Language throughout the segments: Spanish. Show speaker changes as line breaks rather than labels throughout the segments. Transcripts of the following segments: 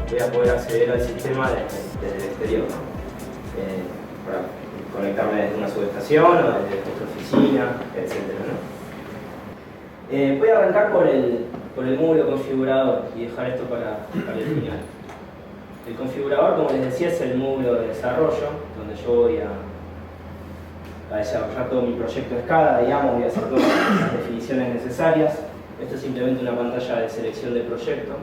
Voy a poder acceder al sistema desde el exterior, ¿no? Para conectarme desde una subestación o desde nuestra oficina, etc., ¿no? Voy a arrancar por el módulo configurador y dejar esto para el final. El configurador, como les decía, es el módulo de desarrollo donde yo voy a desarrollar todo mi proyecto SCADA, digamos, voy a hacer todas las definiciones necesarias. Esto es simplemente una pantalla de selección de proyecto.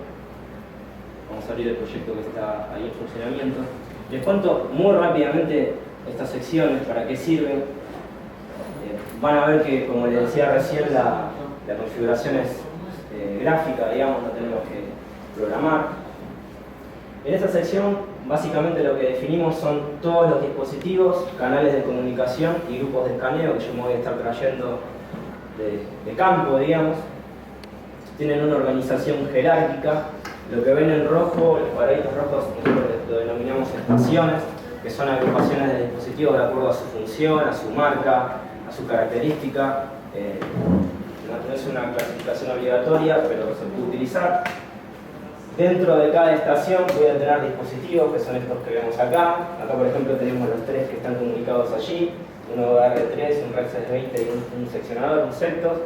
Vamos a abrir el proyecto que está ahí en funcionamiento. Les cuento muy rápidamente estas secciones, para qué sirven. Van a ver que, como les decía recién, la configuración es gráfica, digamos, no tenemos que programar. En esta sección, básicamente lo que definimos son todos los dispositivos, canales de comunicación y grupos de escaneo que yo me voy a estar trayendo de campo, digamos. Tienen una organización jerárquica. Lo que ven en rojo, los cuadraditos rojos, nosotros lo denominamos estaciones, que son agrupaciones de dispositivos de acuerdo a su función, a su marca, a su característica. No es una clasificación obligatoria, pero se puede utilizar. Dentro de cada estación voy a tener dispositivos, que son estos que vemos acá. Acá, por ejemplo, tenemos los tres que están comunicados allí. Uno R3, un REX 20 y un seccionador, un Sectos.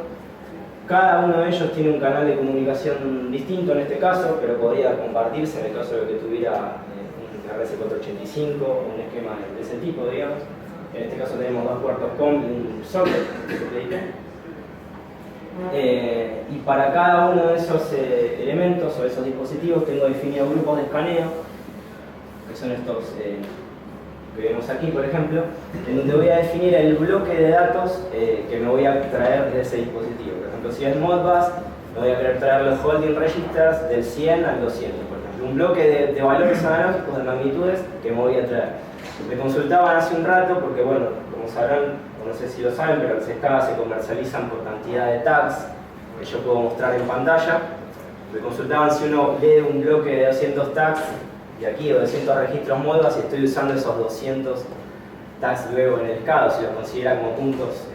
Cada uno de ellos tiene un canal de comunicación distinto en este caso, pero podría compartirse en el caso de que tuviera un RS485 o un esquema de ese tipo, digamos. En este caso tenemos dos puertos COM y un socket, y para cada uno de esos elementos o esos dispositivos tengo definido grupos de escaneo, que son estos que vemos aquí, por ejemplo, en donde voy a definir el bloque de datos que me voy a traer de ese dispositivo. Por ejemplo, si es Modbus, me voy a querer traer los holding registers del 100 al 200, por ejemplo. Un bloque de valores analógicos, de magnitudes, que me voy a traer. Me consultaban hace un rato, porque bueno, como sabrán, o no sé si lo saben, pero los SCADA se comercializan por cantidad de tags que yo puedo mostrar en pantalla. Me consultaban si uno lee un bloque de 200 tags de aquí, o 200 registros Modbus, y estoy usando esos 200 tags luego en el SCADA, si los considera como puntos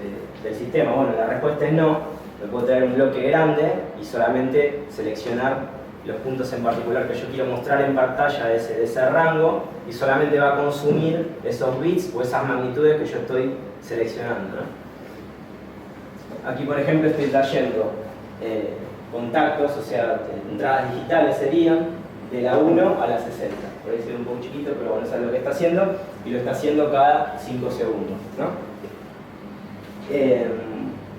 del sistema. Bueno, la respuesta es no. Me puedo traer un bloque grande y solamente seleccionar los puntos en particular que yo quiero mostrar en pantalla de ese rango, y solamente va a consumir esos bits o esas magnitudes que yo estoy seleccionando, ¿no? Aquí, por ejemplo, estoy trayendo contactos, o sea, entradas digitales serían de la 1 a la 60. Por ahí se ve un poco chiquito, pero bueno, eso es lo que está haciendo, y lo está haciendo cada 5 segundos, ¿no?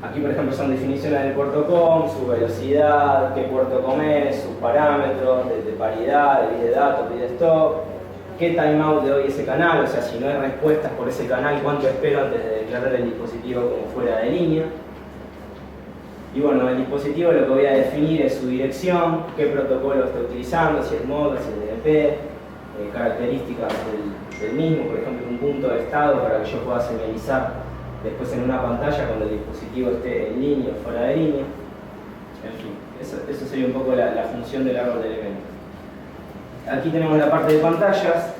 Aquí, por ejemplo, son definiciones del puerto COM, su velocidad, qué puerto COM es, sus parámetros de paridad, de bit de datos, bit de stop, qué timeout de hoy ese canal, o sea, si no hay respuestas por ese canal, cuánto espero antes de declarar el dispositivo como fuera de línea. Y bueno, el dispositivo lo que voy a definir es su dirección, qué protocolo está utilizando, si es Modbus, si es DNP, características del mismo, por ejemplo, un punto de estado para que yo pueda señalizar después en una pantalla cuando el dispositivo esté en línea o fuera de línea. En fin, eso sería un poco la función del árbol de elementos. Aquí tenemos la parte de pantallas.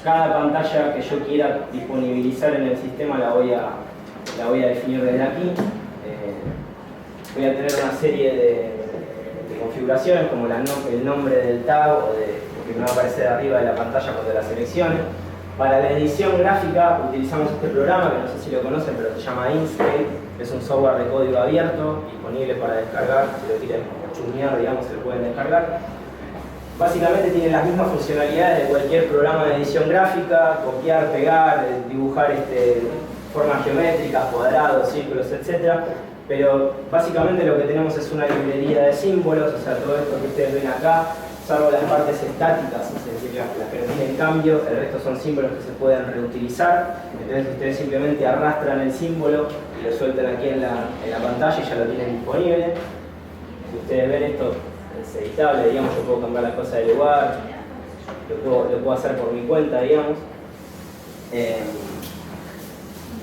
Cada pantalla que yo quiera disponibilizar en el sistema la voy a definir desde aquí. Voy a tener una serie de configuraciones, como el nombre del tag o que me va a aparecer arriba de la pantalla cuando la seleccione. Para la edición gráfica utilizamos este programa, que no sé si lo conocen, pero se llama Inkscape. Es un software de código abierto, disponible para descargar. Si lo quieren chusmear, digamos, se lo pueden descargar. Básicamente tiene las mismas funcionalidades de cualquier programa de edición gráfica: copiar, pegar, dibujar formas geométricas, cuadrados, círculos, etc. Pero básicamente lo que tenemos es una librería de símbolos, o sea, todo esto que ustedes ven acá, salvo las partes estáticas, es decir, las que no tienen cambio, el resto son símbolos que se pueden reutilizar. Entonces ustedes simplemente arrastran el símbolo y lo sueltan aquí en la pantalla y ya lo tienen disponible. Si ustedes ven, esto es editable, digamos, yo puedo cambiar las cosas de lugar, lo puedo hacer por mi cuenta, digamos.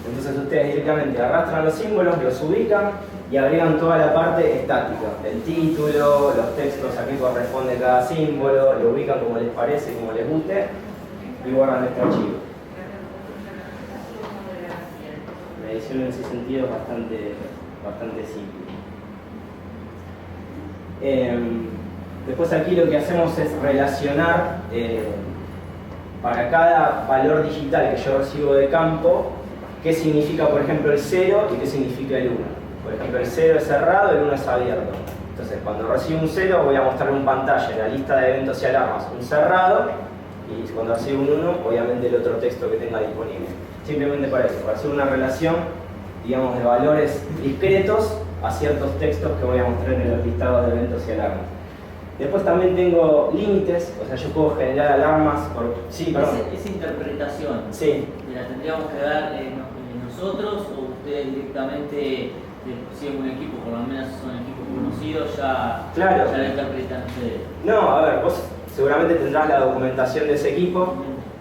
Entonces ustedes directamente arrastran los símbolos, los ubican, y agregan toda la parte estática, el título, los textos a qué corresponde cada símbolo, lo ubican como les parece, como les guste, y borran este archivo. La edición en ese sentido es bastante simple. Después aquí lo que hacemos es relacionar para cada valor digital que yo recibo de campo, qué significa, por ejemplo, el 0 y qué significa el 1. Por ejemplo, el 0 es cerrado, el 1 es abierto. Entonces, cuando recibo un 0, voy a mostrarle en pantalla en la lista de eventos y alarmas un cerrado, y cuando recibo un 1, obviamente el otro texto que tenga disponible. Simplemente para eso, para hacer una relación, digamos, de valores discretos a ciertos textos que voy a mostrar en los listados de eventos y alarmas. Después también tengo límites, o sea, yo puedo generar alarmas por... Sí, perdón.
Esa interpretación,
sí.
¿la tendríamos que dar nosotros o ustedes directamente, si es un equipo, por lo menos son equipos conocidos, ya la interpretan ustedes?
No, a ver, vos seguramente tendrás la documentación de ese equipo,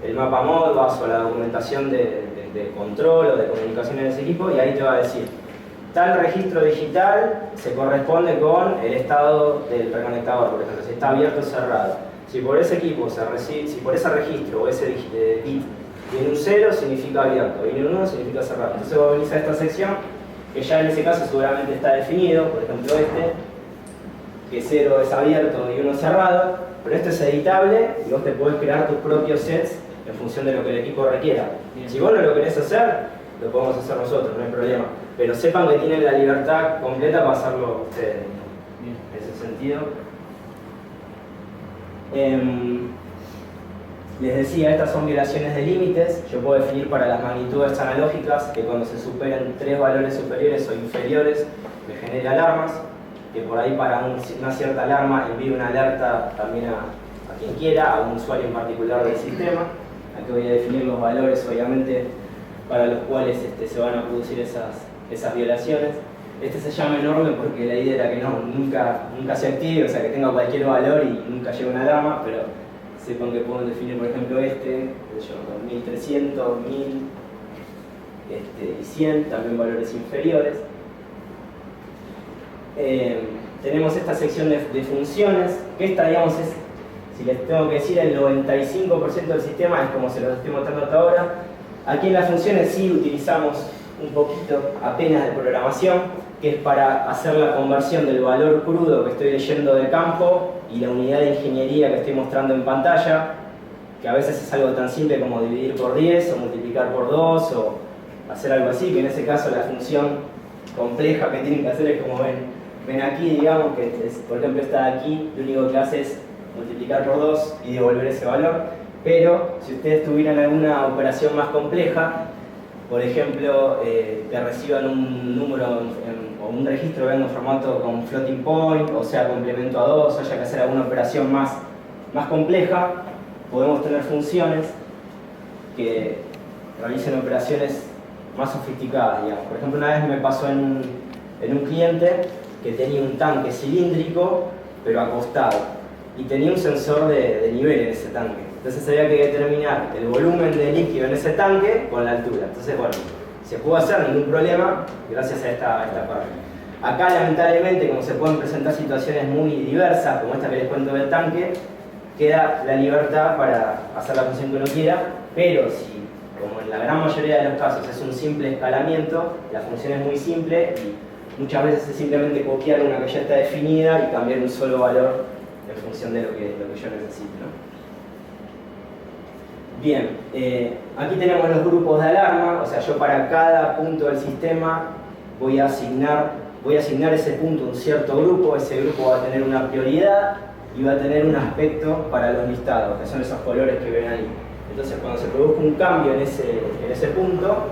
el mapa Modbus o la documentación de control o de comunicación en ese equipo, y ahí te va a decir tal registro digital se corresponde con el estado del reconectador, por ejemplo, si está abierto o cerrado. Si por ese equipo se recibe, si por ese registro o ese bit viene un 0, significa abierto, viene un 1, significa cerrado. Entonces vos venís a esta sección, que ya en ese caso seguramente está definido, por ejemplo que 0 es abierto y 1 es cerrado, pero esto es editable y vos te podés crear tus propios sets en función de lo que el equipo requiera. Si vos no lo querés hacer, lo podemos hacer nosotros, no hay problema. Pero sepan que tienen la libertad completa para hacerlo ustedes. En ese sentido. Les decía, estas son violaciones de límites. Yo puedo definir para las magnitudes analógicas que cuando se superan 3 valores superiores o inferiores me genere alarmas, que por ahí para una cierta alarma envíe una alerta también a quien quiera, a un usuario en particular del sistema. Aquí voy a definir los valores, obviamente, para los cuales se van a producir esas violaciones. Este se llama enorme porque la idea era que nunca se active, o sea que tenga cualquier valor y nunca llegue una alarma, pero sepan que pueden definir, por ejemplo, 1300, 1000 y 100, también valores inferiores. Tenemos esta sección de funciones, que esta, digamos, es, si les tengo que decir, el 95% del sistema, es como se los estoy mostrando hasta ahora. Aquí en las funciones sí utilizamos un poquito apenas de programación, que es para hacer la conversión del valor crudo que estoy leyendo del campo y la unidad de ingeniería que estoy mostrando en pantalla, que a veces es algo tan simple como dividir por 10 o multiplicar por 2 o hacer algo así, que en ese caso la función compleja que tienen que hacer es como ven aquí, digamos, que por ejemplo esta de aquí, lo único que hace es multiplicar por 2 y devolver ese valor. Pero si ustedes tuvieran alguna operación más compleja, por ejemplo, que reciban un número o un registro venga en formato con floating point, o sea, complemento a 2, haya que hacer alguna operación más compleja, podemos tener funciones que realicen operaciones más sofisticadas, digamos. Por ejemplo, una vez me pasó en un cliente que tenía un tanque cilíndrico, pero acostado, y tenía un sensor de nivel en ese tanque. Entonces había que determinar el volumen de líquido en ese tanque con la altura. Entonces, bueno, se pudo hacer, ningún problema, gracias a esta parte. Acá, lamentablemente, como se pueden presentar situaciones muy diversas, como esta que les cuento del tanque, queda la libertad para hacer la función que uno quiera, pero si, como en la gran mayoría de los casos, es un simple escalamiento, la función es muy simple y muchas veces es simplemente copiar una que ya está definida y cambiar un solo valor en función de lo que yo necesito, ¿no? Bien, aquí tenemos los grupos de alarma, o sea, yo para cada punto del sistema voy a asignar ese punto a un cierto grupo, ese grupo va a tener una prioridad y va a tener un aspecto para los listados, que son esos colores que ven ahí. Entonces, cuando se produzca un cambio en ese punto,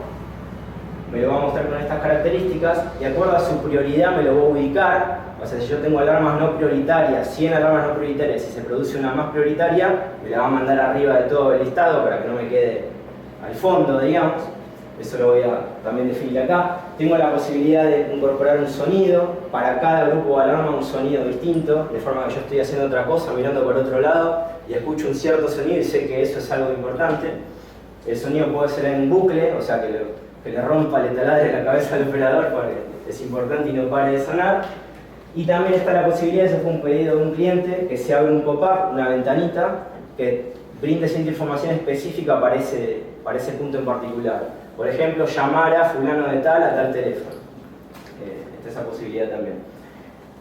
me lo va a mostrar con estas características, y de acuerdo a su prioridad me lo voy a ubicar. O sea, si yo tengo alarmas no prioritarias, 100 alarmas no prioritarias, si se produce una más prioritaria, me la va a mandar arriba de todo el listado para que no me quede al fondo, digamos. Eso lo voy a también definir acá. Tengo la posibilidad de incorporar un sonido, para cada grupo de alarma un sonido distinto, de forma que yo estoy haciendo otra cosa, mirando por otro lado, y escucho un cierto sonido y sé que eso es algo importante. El sonido puede ser en bucle, o sea que que le rompa, le taladre la cabeza al operador, porque es importante y no pare de sonar. Y también está la posibilidad, eso fue un pedido de un cliente, que se abre un pop-up, una ventanita, que brinde cierta información específica para ese punto en particular. Por ejemplo, llamar a fulano de tal a tal teléfono. Está esa posibilidad también.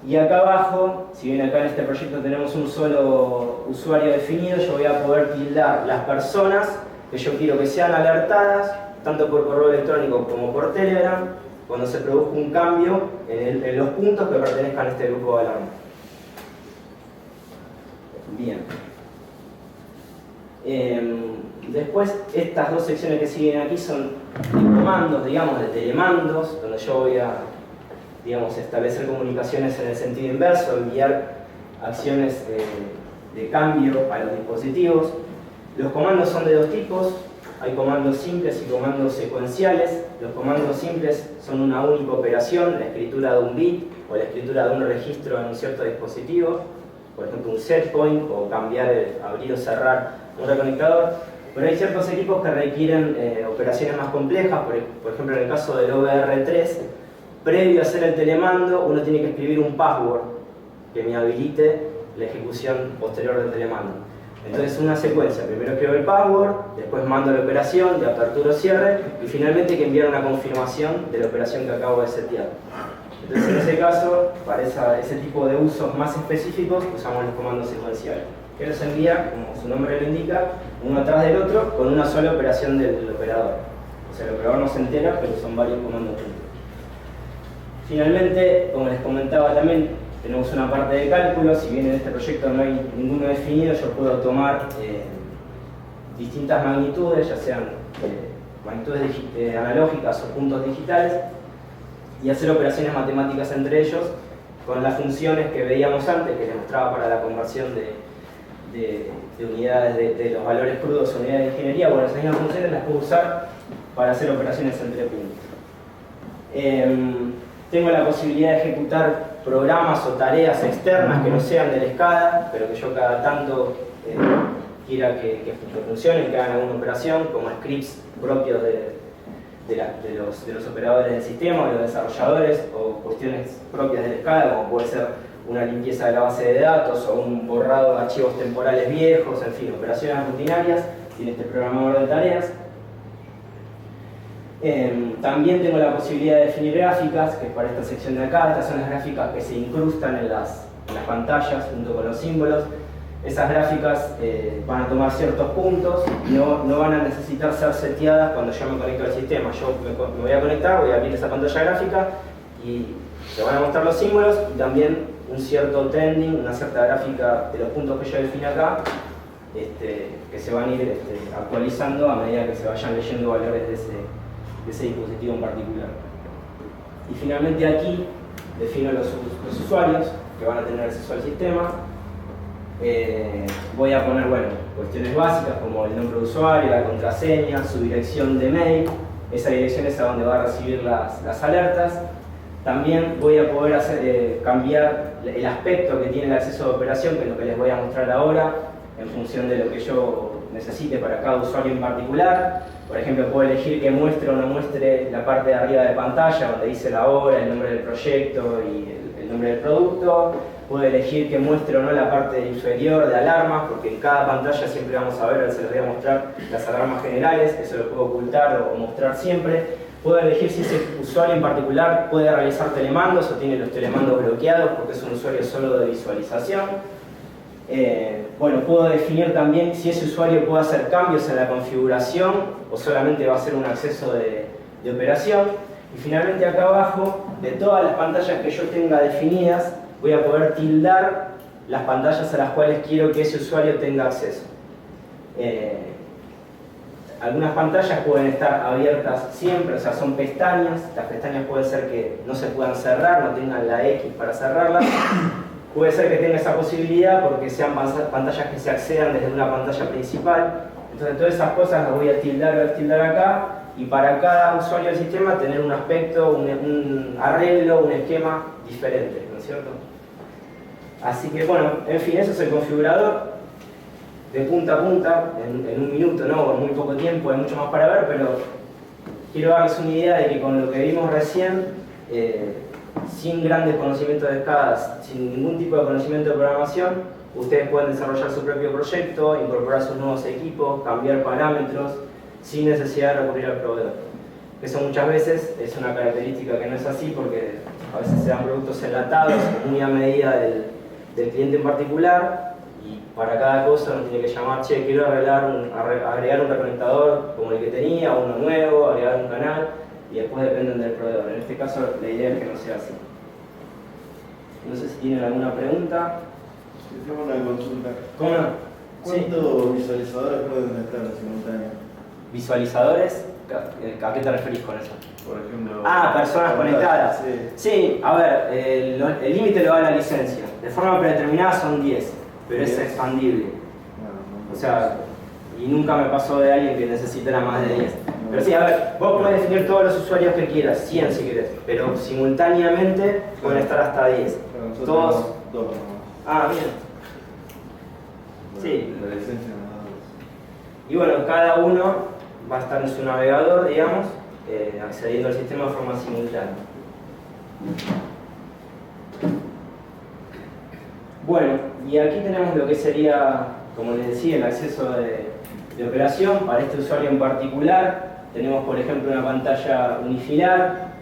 Y acá abajo, si bien acá en este proyecto tenemos un solo usuario definido, yo voy a poder tildar las personas que yo quiero que sean alertadas, tanto por correo electrónico como por Telegram, cuando se produzca un cambio en los puntos que pertenezcan a este grupo de alarma. Bien. Después, estas dos secciones que siguen aquí son comandos, digamos, de telemandos, donde yo voy a, digamos, establecer comunicaciones en el sentido inverso, enviar acciones de cambio a los dispositivos. Los comandos son de dos tipos, hay comandos simples y comandos secuenciales. Los comandos simples son una única operación, la escritura de un bit o la escritura de un registro en un cierto dispositivo, por ejemplo un set point o cambiar, abrir o cerrar un reconectador. Pero hay ciertos equipos que requieren operaciones más complejas, por ejemplo en el caso del OVR3, previo a hacer el telemando uno tiene que escribir un password que me habilite la ejecución posterior del telemando. Entonces una secuencia, primero escribo el password, después mando la operación de apertura o cierre y finalmente hay que enviar una confirmación de la operación que acabo de setear. Entonces en ese caso, para ese tipo de usos más específicos, usamos los comandos secuenciales, que los envía, como su nombre lo indica, uno atrás del otro con una sola operación del operador. O sea, el operador no se entera, pero son varios comandos juntos. Finalmente, como les comentaba también, tenemos una parte de cálculo. Si bien en este proyecto no hay ninguno definido, yo puedo tomar distintas magnitudes, ya sean magnitudes analógicas o puntos digitales, y hacer operaciones matemáticas entre ellos con las funciones que veíamos antes, que les mostraba para la conversión de unidades de los valores crudos a unidades de ingeniería. Bueno, esas mismas funciones las puedo usar para hacer operaciones entre puntos. Tengo la posibilidad de ejecutar programas o tareas externas que no sean de la escala, pero que yo cada tanto quiera que funcionen, que hagan alguna operación, como scripts propios de los operadores del sistema, de los desarrolladores, o cuestiones propias de la escala, como puede ser una limpieza de la base de datos o un borrado de archivos temporales viejos, en fin, operaciones rutinarias, tiene este programador de tareas. También tengo la posibilidad de definir gráficas, que es para esta sección de acá. Estas son las gráficas que se incrustan en las pantallas junto con los símbolos. Esas gráficas van a tomar ciertos puntos y no van a necesitar ser seteadas cuando yo me conecto al sistema. Yo me voy a conectar, voy a abrir esa pantalla gráfica y se van a mostrar los símbolos y también un cierto trending, una cierta gráfica de los puntos que yo define acá, que se van a ir actualizando a medida que se vayan leyendo valores de ese dispositivo en particular. Y finalmente aquí defino los usuarios que van a tener acceso al sistema. Voy a poner, bueno, cuestiones básicas como el nombre de usuario, la contraseña, su dirección de mail. Esa dirección es a donde va a recibir las alertas. También voy a poder cambiar el aspecto que tiene el acceso de operación, que es lo que les voy a mostrar ahora, en función de lo que yo necesite para cada usuario en particular. Por ejemplo, puedo elegir que muestre o no muestre la parte de arriba de pantalla, donde dice la hora, el nombre del proyecto y el nombre del producto. Puedo elegir que muestre o no la parte inferior de alarmas, porque en cada pantalla siempre vamos a ver, se les voy a mostrar las alarmas generales, eso lo puedo ocultar o mostrar siempre. Puedo elegir si ese usuario en particular puede realizar telemandos o tiene los telemandos bloqueados porque es un usuario solo de visualización. Bueno, puedo definir también si ese usuario puede hacer cambios en la configuración o solamente va a ser un acceso de operación. Y finalmente acá abajo, de todas las pantallas que yo tenga definidas, voy a poder tildar las pantallas a las cuales quiero que ese usuario tenga acceso. Algunas pantallas pueden estar abiertas siempre, o sea, son pestañas. Las pestañas puede ser que no se puedan cerrar, no tengan la X para cerrarlas. Puede ser que tenga esa posibilidad porque sean pantallas que se accedan desde una pantalla principal. Entonces todas esas cosas las voy a tildar acá, y para cada usuario del sistema tener un aspecto, un arreglo, un esquema diferente, ¿no es cierto? Así que bueno, en fin, eso es el configurador. De punta a punta, en un minuto, ¿no? En muy poco tiempo, hay mucho más para ver, pero quiero darles una idea de que con lo que vimos recién, sin grandes conocimientos de escalas, sin ningún tipo de conocimiento de programación, ustedes pueden desarrollar su propio proyecto, incorporar sus nuevos equipos, cambiar parámetros, sin necesidad de recurrir al proveedor. Eso muchas veces es una característica que no es así porque a veces se dan productos enlatados muy a medida del cliente en particular y para cada cosa uno tiene que llamar, che, quiero agregar un reconectador como el que tenía, uno nuevo, agregar un canal y después dependen del proveedor. En este caso la idea es que no sea así. No sé si tienen alguna pregunta.
Tengo una consulta.
¿Cómo no?
¿Cuántos visualizadores pueden estar en simultáneo?
¿Visualizadores? ¿A qué te referís con eso?
Por ejemplo...
Personas conectadas. Sí, a ver, el límite lo da la licencia. De forma predeterminada son 10, pero es expandible. O sea, y nunca me pasó de alguien que necesitara más de 10. Pero sí, a ver, vos podés definir todos los usuarios que quieras, 100 si querés, pero simultáneamente pueden estar hasta 10. Todos...
Dos.
Bien. Sí.
La licencia no da dos.
Y bueno, cada uno va a estar en su navegador, digamos, accediendo al sistema de forma simultánea. Bueno, y aquí tenemos lo que sería, como les decía, el acceso de operación para este usuario en particular. Tenemos, por ejemplo, una pantalla unifilar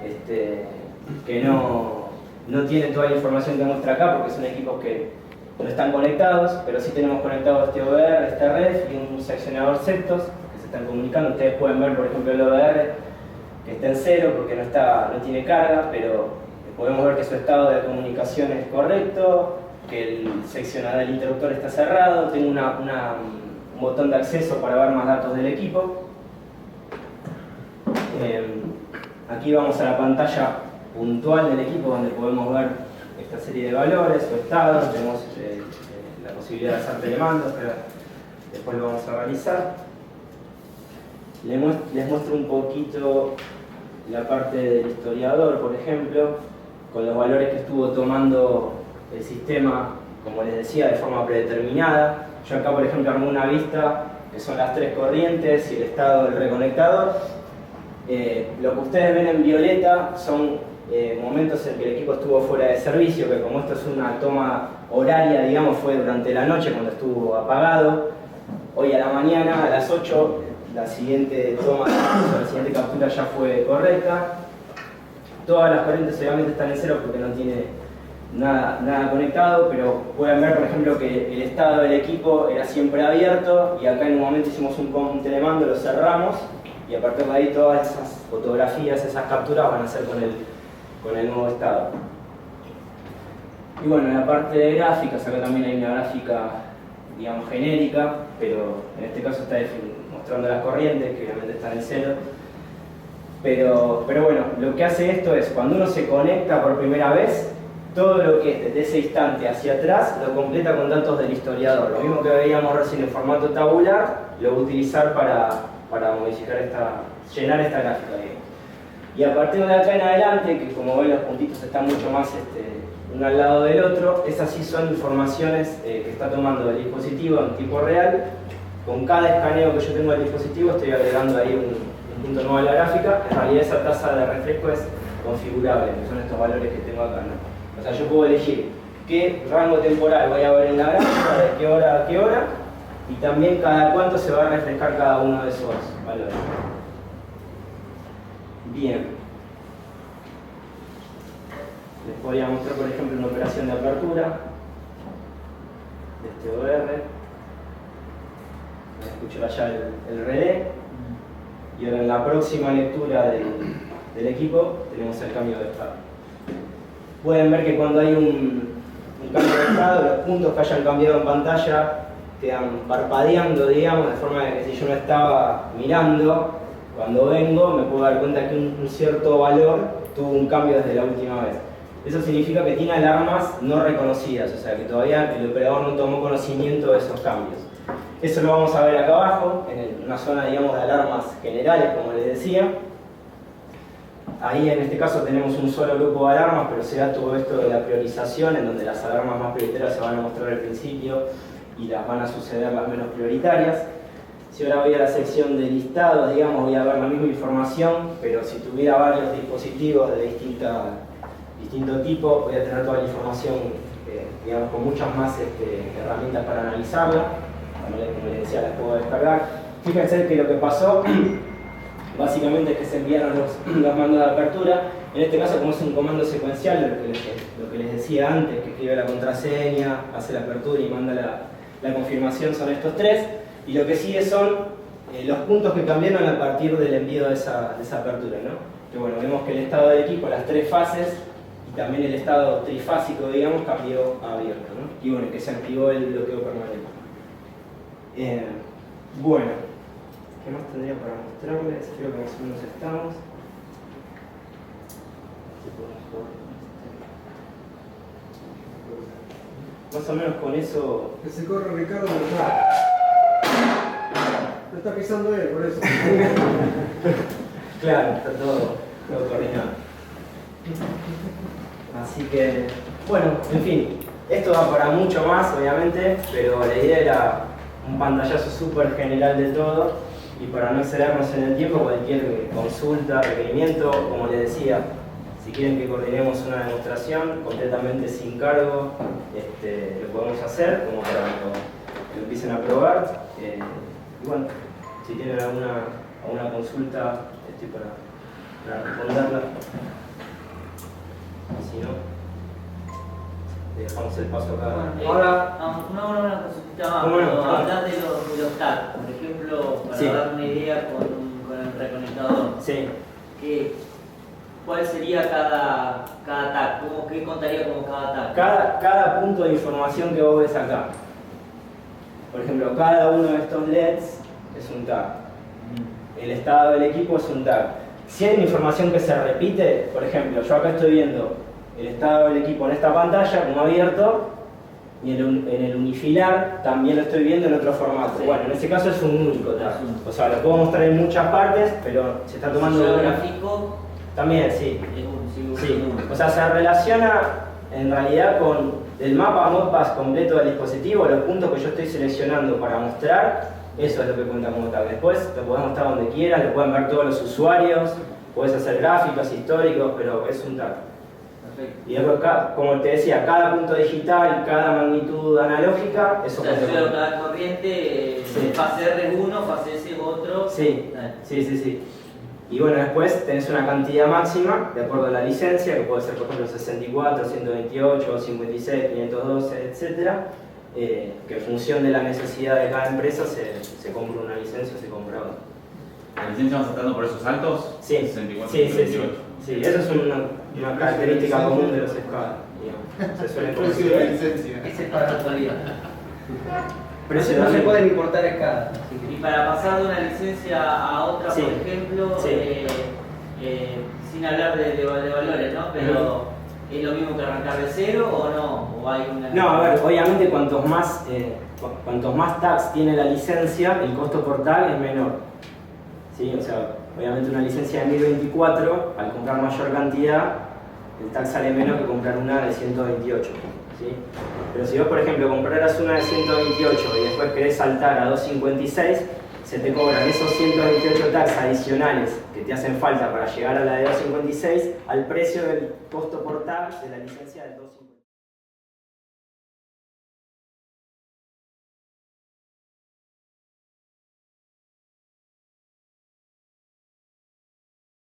que no tiene toda la información que muestra acá porque son equipos que no están conectados, pero sí tenemos conectado este OVR, esta red y un seccionador CEPTOS que se están comunicando. Ustedes pueden ver, por ejemplo, el OVR que está en 0 porque no tiene carga, pero podemos ver que su estado de comunicación es correcto, que el seccionador del interruptor está cerrado, tengo un botón de acceso para ver más datos del equipo. Aquí vamos a la pantalla puntual del equipo donde podemos ver esta serie de valores, su estado, tenemos la posibilidad de hacer telemandos, pero después lo vamos a realizar. Les muestro un poquito la parte del historiador, por ejemplo, con los valores que estuvo tomando el sistema, como les decía, de forma predeterminada. Yo acá, por ejemplo, armé una vista que son las 3 corrientes y el estado del reconectador. Lo que ustedes ven en violeta son momentos en que el equipo estuvo fuera de servicio, que como esto es una toma horaria, digamos, fue durante la noche cuando estuvo apagado. Hoy a la mañana, a las 8, la siguiente toma, la siguiente captura ya fue correcta. Todas las corrientes obviamente están en 0 porque no tiene nada conectado, pero pueden ver, por ejemplo, que el estado del equipo era siempre abierto y acá en un momento hicimos un telemando, lo cerramos y a partir de ahí todas esas fotografías, esas capturas van a ser con el nuevo estado. Y bueno, en la parte de gráficas, acá también hay una gráfica, digamos, genérica, pero en este caso está mostrando las corrientes, que obviamente están en 0. Pero bueno, lo que hace esto es, cuando uno se conecta por primera vez, todo lo que es desde ese instante hacia atrás lo completa con datos del historiador. Lo mismo que veíamos recién en formato tabular, lo voy a utilizar para modificar llenar esta gráfica, digamos. Y a partir de acá en adelante, que como ven los puntitos están mucho más uno al lado del otro, esas sí son informaciones que está tomando el dispositivo en tiempo real. Con cada escaneo que yo tengo del dispositivo estoy agregando ahí un punto nuevo a la gráfica. En realidad esa tasa de refresco es configurable, que son estos valores que tengo acá, ¿no? O sea, yo puedo elegir qué rango temporal voy a ver en la gráfica, de qué hora a qué hora, y también cada cuánto se va a refrescar cada uno de esos valores. Bien. Les podría mostrar, por ejemplo, una operación de apertura de este OR. Voy a escuchar allá el relé. Y ahora en la próxima lectura del equipo tenemos el cambio de estado. Pueden ver que cuando hay un cambio de estado, los puntos que hayan cambiado en pantalla quedan parpadeando, digamos, de forma que si yo no estaba mirando, cuando vengo me puedo dar cuenta que un cierto valor tuvo un cambio desde la última vez. Eso significa que tiene alarmas no reconocidas, o sea que todavía el operador no tomó conocimiento de esos cambios. Eso lo vamos a ver acá abajo, en una zona, digamos, de alarmas generales, como les decía. Ahí en este caso tenemos un solo grupo de alarmas, pero se da todo esto de la priorización, en donde las alarmas más prioritarias se van a mostrar al principio y las van a suceder las menos prioritarias. Si ahora voy a la sección de listados, digamos, voy a ver la misma información, pero si tuviera varios dispositivos de distinto tipo, voy a tener toda la información, digamos, con muchas más herramientas para analizarla. Como les decía, las puedo descargar. Fíjense que lo que pasó, básicamente, es que se enviaron los mandos de apertura. En este caso, como es un comando secuencial, lo que les decía antes, que escribe la contraseña, hace la apertura y manda la confirmación, son estos tres. Y lo que sigue son los puntos que cambiaron a partir del envío de esa apertura, ¿no? Que bueno, vemos que el estado del equipo, las tres fases, y también el estado trifásico, digamos, cambió a abierto, ¿no? Y bueno, que se activó el bloqueo permanente. Bueno, ¿qué más tendría para mostrarles? Creo que más o menos estamos. Más o menos con eso.
Que se corre Ricardo, lo está pisando él, por eso.
Claro, está todo coordinado. Así que, bueno, en fin, esto va para mucho más, obviamente, pero la idea era un pantallazo súper general de todo, y para no excedernos en el tiempo, cualquier consulta, requerimiento, como les decía, si quieren que coordinemos una demostración completamente sin cargo, lo podemos hacer, como para que lo empiecen a probar. Y bueno, si tienen alguna consulta, estoy para responderla. Si no, le dejamos el paso acá.
Ahora, una consulta más. Hablar de los tags, por ejemplo, para dar una idea con el reconectador.
Sí.
¿Cuál sería cada tag? ¿Qué contaría como cada tag?
Cada punto de información que vos ves acá. Por ejemplo, cada uno de estos LEDs es un tag. El estado del equipo es un tag. Si hay una información que se repite, por ejemplo, yo acá estoy viendo el estado del equipo en esta pantalla como abierto, y en el unifilar también lo estoy viendo en otro formato. Sí. Bueno, en ese caso es un único tag. O sea, lo puedo mostrar en muchas partes, pero se está tomando...
Si yo gráfico...
También, sí. Sí. O sea, se relaciona en realidad con el mapa Modpass completo del dispositivo, los puntos que yo estoy seleccionando para mostrar, eso es lo que cuenta como tag. Después lo podés mostrar donde quieras, lo pueden ver todos los usuarios, podés hacer gráficos históricos, pero es un tag. Perfecto. Y después, como te decía, cada punto digital, cada magnitud analógica, eso
o sea, yo cada corriente, fase R es uno, fase S es otro.
Sí, sí. Y bueno, después tenés una cantidad máxima, de acuerdo a la licencia, que puede ser por ejemplo 64, 128, 56, 512, etc. Que en función de la necesidad de cada empresa se compra una licencia o se compra otra.
¿La licencia va saltando por esos saltos?
Sí,
64,
sí,
128.
Sí, eso es una característica común de los SCADA. Se suele
El precio de la licencia.
Ese es para la actualidad.
No
se pueden importar escadas.
Y para pasar de una licencia a otra, por ejemplo, sin hablar de valores, ¿no? Pero ¿es lo mismo que arrancar de cero o no? ¿O hay una...
No, a ver, obviamente cuantos más tags tiene la licencia, el costo por tag es menor. ¿Sí? O sea, obviamente una licencia de 1024, al comprar mayor cantidad, el tag sale menos que comprar una de 128. ¿Sí? Pero si vos, por ejemplo, compraras una de 128 y después querés saltar a 256, se te cobran esos 128 tags adicionales que te hacen falta para llegar a la de 256 al precio del costo por tag de la licencia del 256.